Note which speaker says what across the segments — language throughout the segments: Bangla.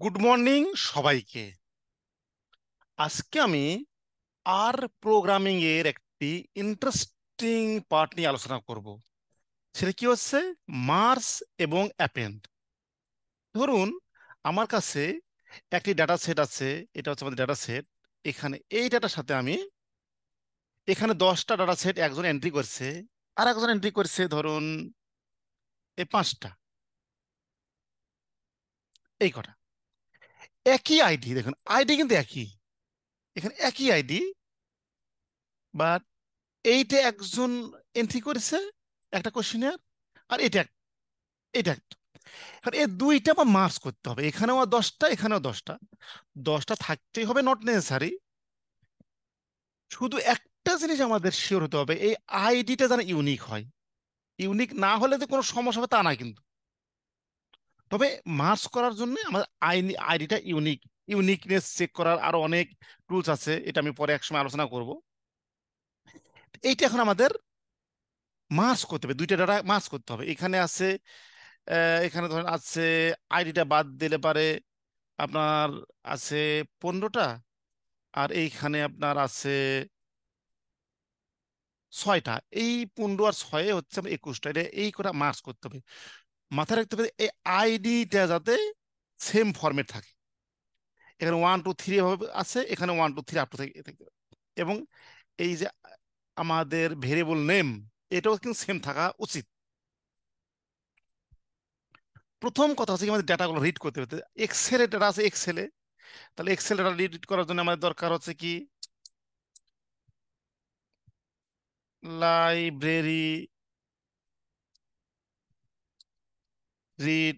Speaker 1: গুড মর্নিং সবাইকে। আজকে আমি আর প্রোগ্রামিং এর একটি ইন্টারেস্টিং পার্ট নিয়ে আলোচনা করব। সেটা কি হচ্ছে? মার্স এবং অ্যাপেন্ড। ধরুন, আমার কাছে একটি ডাটা সেট আছে। এটা হচ্ছে আমাদের ডাটা সেট। এখানে এই ডাটার সাথে আমি এখানে 10টা ডাটা সেট একজন এন্ট্রি করছে, আর একজন এন্ট্রি করছে ধরুন এই 5টা। এই কটা একই আইডি, দেখুন আইডি কিন্তু একই, এখানে একই আইডি। বাট এইটা একজন এন্ট্রি করেছে একটা কোশ্চেনের, আর এটা একটা। এখন এই দুইটা বা মার্চ করতে হবে, এখানেও 10টা এখানেও 10টা। 10টা থাকতেই হবে, নট নেসেসারি। শুধু একটা জিনিস আমাদের শিওর হতে হবে, এই আইডিটা যেন ইউনিক হয়। ইউনিক না হলে যে কোনো সমস্যা হবে তা না কিন্তু। তবে মার্চ করার জন্য আমাদের আইডিটা ইউনিক। ইউনিকনেস চেক করার আরো অনেক টুলস আছে, এটা আমি পরে একসময় আলোচনা করব। এইটা এখন আমাদের মার্চ করতে হবে, দুইটা ডাটা মার্চ করতে হবে। এখানে আছে এখানে ধরেন আছে, আইডিটা বাদ দিলে পারে আপনার আছে 15টা, আর এইখানে আপনার আছে 6টা। এই 15 আর 6 হচ্ছে আমার 21টা। এটা এই করে মার্চ করতে হবে। মাথায় রাখতে হবে এই আইডিটা যাতে সেম ফরম্যাট থাকে। এখানে 1 2 3 এভাবে আছে, এখানে 1 2 3 আপ টু থেকে। এবং এই যে আমাদের ভেরিয়েবল নেম, এটাও কিন্তু সেম থাকা উচিত। প্রথম কথা হচ্ছে কি, আমাদের ডাটাগুলো রিড করতে হবে। এক্সেলে ডাটা আছে এক্সেলে, তাহলে এক্সেল ডাটা রিড করার জন্য আমাদের দরকার হচ্ছে কি, library read,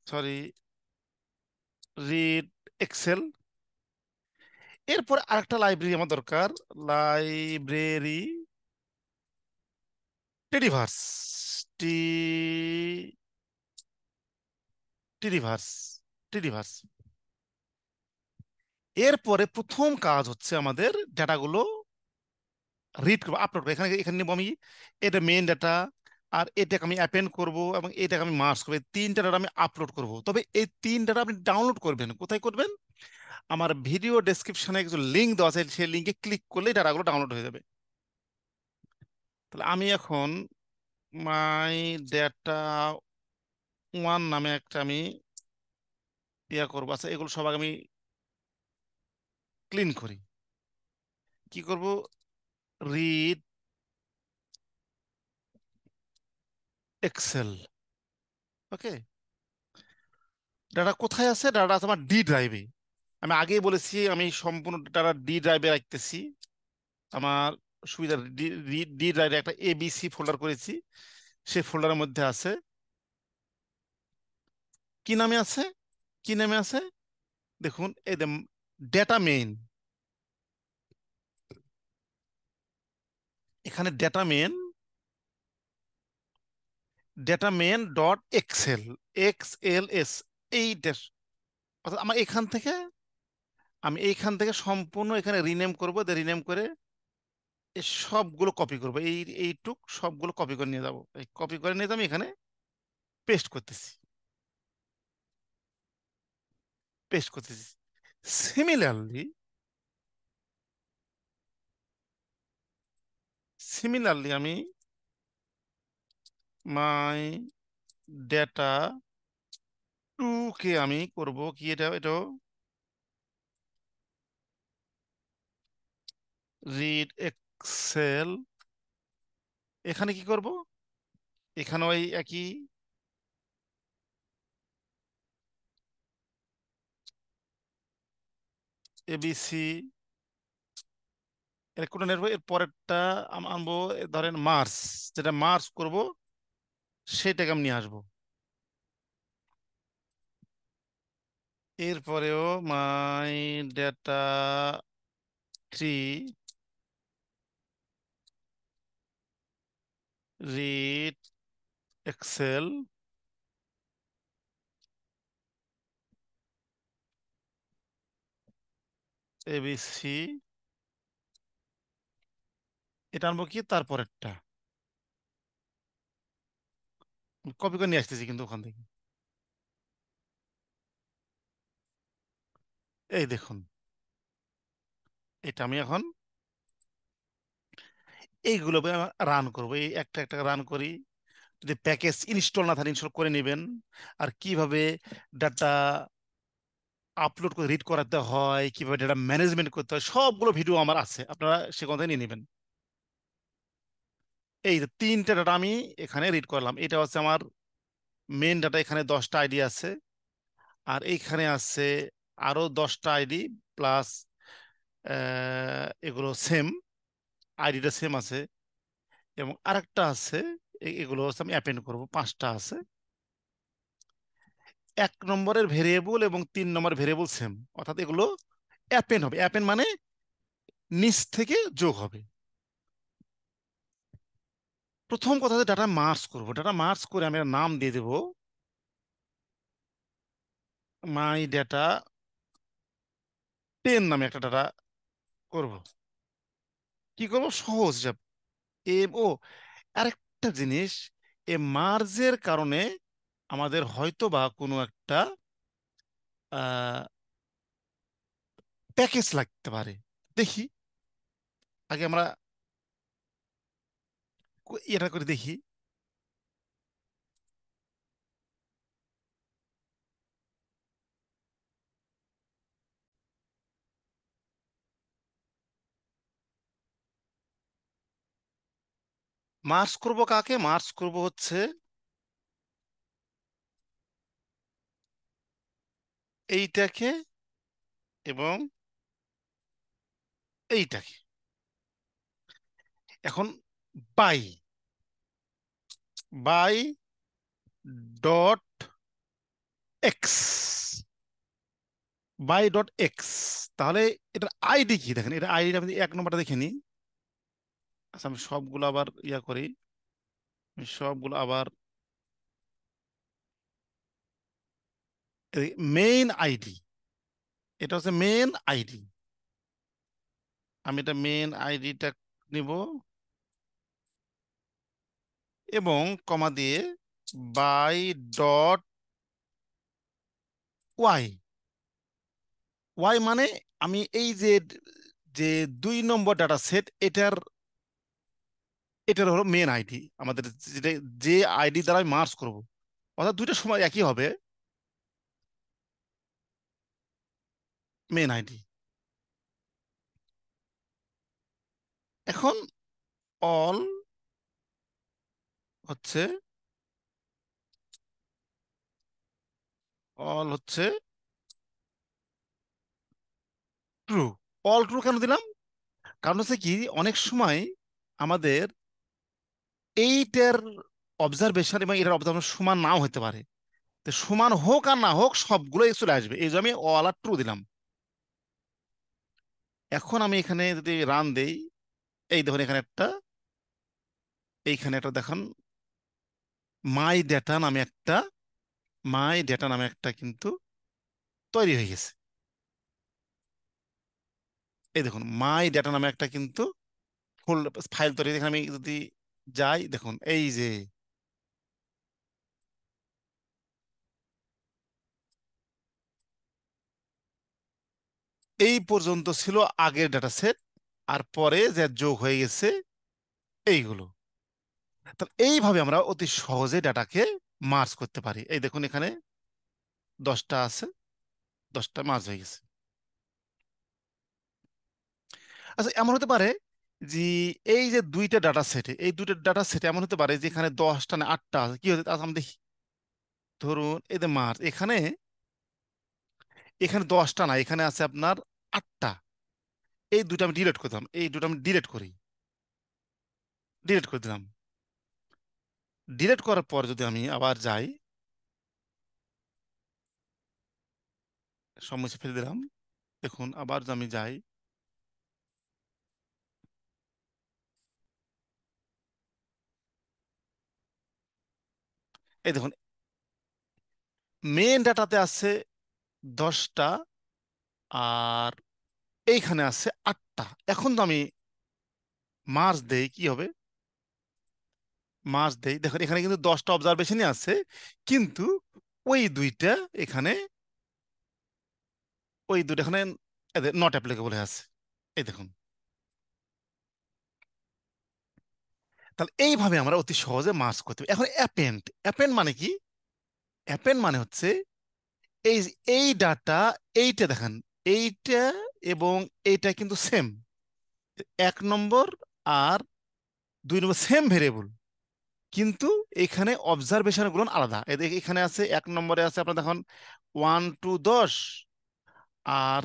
Speaker 1: sorry, read Excel. এরপর আরেকটা লাইব্রেরি আমার দরকার, লাইব্রেরি টেডিভার্স, টি টিডিভার্স টিডিভার্স। এরপরে প্রথম কাজ হচ্ছে আমাদের ডাটাগুলো রিড করবো, আপলোড করবো। এখানে এখানে নেবো আমি এটা মেইন ডাটা, আর এটাকে আমি অ্যাপেন্ড করব, এবং এটাকে আমি মার্জ করবো। এই 3টা ডাটা আমি আপলোড করব। তবে এই 3 ডাটা আপনি ডাউনলোড করবেন কোথায় করবেন? আমার ভিডিও ডেসক্রিপশনে কিছু লিঙ্ক দেওয়া আছে, সেই লিঙ্কে ক্লিক করলেই ডাটাগুলো ডাউনলোড হয়ে যাবে। তাহলে আমি এখন মাই ডেটা ওয়ান নামে একটা আমি ইয়া করবো। আচ্ছা, এগুলো সব আগে আমি ক্লিন করি। কি করব? Read Excel. ওকে, ডাটা কোথায় আছে? ডাটা আছে আমার ডি ড্রাইভে। আমি আগেই বলেছি আমি সম্পূর্ণ ডাটা ডি ড্রাইভে রাখতেছি। আমার সুবিধা, ডি ডি ড্রাইভে একটা এবিসি ফোল্ডার করেছি, সেই ফোল্ডারের মধ্যে আছে। কি নামে আছে? কি নামে আছে? দেখুন, এই ডেটা মেইন। এখানে data main dot Excel, XLS। এই অর্থাৎ আমার এখান থেকে, আমি এইখান থেকে সম্পূর্ণ এখানে রিনেম করব। রিনেম করে এই সবগুলো কপি করব, এইটুক সবগুলো কপি করে নিয়ে যাব। এই কপি করে নিয়ে আমি এখানে পেস্ট করতেছি, পেস্ট করতেছি। সিমিলারলি সিমিলারলি আমি মাই ডেটা টু কে আমি করব কি, এটা রিড এক্সেল। এখানে কি করব? এখানে ওই একই এবিসি। এর কোনটা নেবো? এর পরেরটা আনবো, ধরেন মার্স। যেটা মার্স করব সেটাকে আমি নিয়ে আসবো। এরপরেও my data three read Excel. ABC, এটা আনবো কি তারপরেরটা। কপি করে নিয়ে আসতেছি কিন্তু ওখান থেকে। এই দেখুন, এটা আমি এখন এইগুলো রান করবো, এই একটা একটা রান করি। যদি প্যাকেজ ইনস্টল না থাকে ইনস্টল করে নেবেন। আর কিভাবে ডাটা আপলোড করে রিড করাতে হয়, কিভাবে ডাটা ম্যানেজমেন্ট করতে হয়, সবগুলো ভিডিও আমার আছে, আপনারা সেখান থেকে নিয়ে নেবেন। এই যে তিনটা ডাটা আমি এখানে রিড করলাম, এটা হচ্ছে আমার মেন ডাটা। এখানে 10টা আইডি আছে, আর এইখানে আছে আরো 10টা আইডি প্লাস এগুলো সেম, আইডিটা সেম আছে। এবং আরেকটা আছে, এগুলো হচ্ছে আমি অ্যাপেন্ড করব, 5টা আছে। 1 নম্বরের ভেরিয়েবল এবং 3 নম্বর ভেরিয়েবল সেম, অর্থাৎ এগুলো অ্যাপেন্ড হবে। অ্যাপেন্ড মানে নিচ থেকে যোগ হবে। প্রথম কথা হচ্ছে ডাটা মার্জ করব। ডাটা মার্জ করে আমি একটা নাম দিয়ে দেব, মাই ডাটা 10 নামে একটা ডাটা করব। কি করব? সহজ হিসাব। এম ও আরেকটা জিনিস, এ মার্জের কারণে আমাদের হয়তো বা কোনো একটা প্যাকেজ লাগতে পারে। দেখি, আগে আমরা এটা করে দেখি। মার্জ করব কাকে? মার্জ করব হচ্ছে এইটাকে এবং এইটাকে। এখন by by dot x, by dot x. তাহলে এটার আইডি কি দেখেন, এটা আইডি আমি 1 নম্বরটা দেখে নিই। আচ্ছা, আমি সবগুলো আবার ইয়া করি, আমি সবগুলো আবার মেইন আইডি, এটা হচ্ছে মেন আইডি। আমি এটা মেন আইডিটা নিব এবং কমা দিয়ে বাই ডট ওয়াই। ওয়াই মানে আমি এই যে যে 2 নম্বর ডাটা সেট, এটার এটার হলো মেন আইডি আমাদের, যেটা যে আইডি দ্বারা আমি মার্জ করব, অর্থাৎ দুইটা সময় একই হবে, মেন আইডি। এখন অল হচ্ছে, অল হচ্ছে ট্রু। অল ট্রু কেন দিলাম? কারণ হচ্ছে কি, অনেক সময় আমাদের এইটার অবজারভেশন এবং এটার অবজারভেশন সমান নাও হতে পারে। তো সমান হোক আর না হোক সবগুলোই চলে আসবে, এই জন্য আমি অল আর ট্রু দিলাম। এখন আমি এখানে যদি রান দেই, এই দেখুন এখানে একটা, এইখানে একটা দেখুন মাই ডেটা নামে একটা, মাই ডেটা নামে একটা কিন্তু তৈরি হয়ে গেছে। এই দেখুন মাই ডেটা নামে একটা কিন্তু ফুল ফাইল তৈরি হয়েছে। এখানে আমি যদি যাই, দেখুন এই যে এই পর্যন্ত ছিল আগের ডাটা সেট, আর পরে যে যোগ হয়ে গেছে এইগুলো। তাহলে এইভাবে আমরা অতি সহজে ডাটাকে মার্জ করতে পারি। এই দেখুন এখানে 10টা আছে, 10টা মার্জ হয়ে গেছে। আচ্ছা, এমন হতে পারে যে এই যে দুইটা ডাটা সেটে, এই দুইটা ডাটা সেটে এমন হতে পারে যে এখানে 10টা না 8টা আছে। কি হতে, আচ্ছা আমি দেখি। ধরুন এই যে মার্জ, এখানে এখানে 10টা না, এখানে আছে আপনার 8টা। এই দুটো আমি ডিলিট করতাম, এই দুটো আমি ডিলিট করি, ডিলিট করে দিলাম। ডিলিট করার পর যদি আমি আবার যাই, সব মুছে ফেলে দিলাম। দেখুন আবার যদি আমি যাই, এই দেখুন মেন ডাটাতে আছে 10টা, আর এইখানে আছে 8টা। এখন তো আমি মার্জ দেই, কি হবে? মার্জ দেই, দেখুন এখানে কিন্তু 10টা অবজারভেশনই আছে, কিন্তু ওই দুইটা এখানে, ওই দুটো এখানে নট অ্যাপ্লিকেবল হয়ে আছে, এই দেখুন। তাহলে এইভাবে আমরা অতি সহজে মার্জ করতে পারি। এখন অ্যাপেন্ড, অ্যাপেন্ড মানে কি? অ্যাপেন্ড মানে হচ্ছে এই এই ডাটা, এইটা দেখেন, এইটা এবং এইটা কিন্তু সেম, 1 নম্বর আর 2 নম্বর সেম ভেরিয়েবল, কিন্তু এখানে অবজারভেশন গুলো আলাদা। এখানে আছে 1 নম্বরে আছে আপনার দেখুন 1 to 10, আর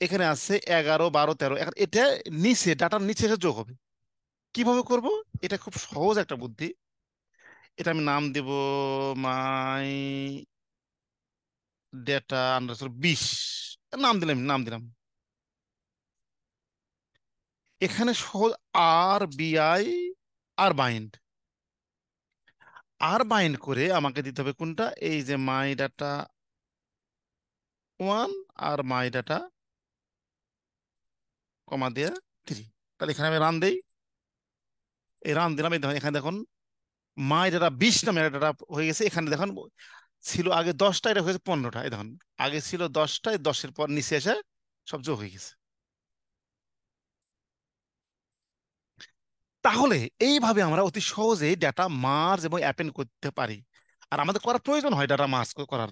Speaker 1: এখানে আছে 11 12 13। এখন এটা নিচে, ডাটার নিচে এসে যোগ হবে। কিভাবে করব? এটা খুব সহজ একটা বুদ্ধি। এটা আমি নাম দেব মাই ডেটা আন্ডারস্কোর 20, নাম দিলাম। এখানে সহজ, আর বাইন্ড, করে আমাকে দিতে হবে কোনটা, এই যে মাই ডাটা 1 আর মাই ডাটা কমা দিয়ে 3। তাহলে এখানে আমি রান দেই, এই রান দিলাম, এই দেখুন এখানে দেখুন মাই ডাটা 20 নামে একটা ডাটা হয়ে গেছে। এখানে দেখুন ছিল আগে 10টা, এটা হয়েছে 15টা। এই দেখুন আগে ছিল 10টা, 10-এর পর নিচে এসে সব যোগ হয়ে গেছে। তাহলে এইভাবে আমরা অতি সহজেই ডাটা মার্জ এবং অ্যাপেন্ড করতে পারি। আর আমাদের করার প্রয়োজন হয় ডাটা মার্জ করার।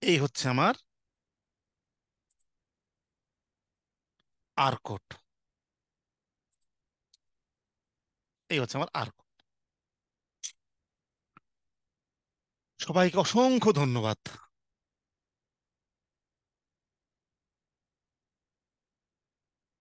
Speaker 1: এই হচ্ছে আমার আর কোড, এই হচ্ছে আমার আর কোড। সবাইকে অসংখ্য ধন্যবাদ।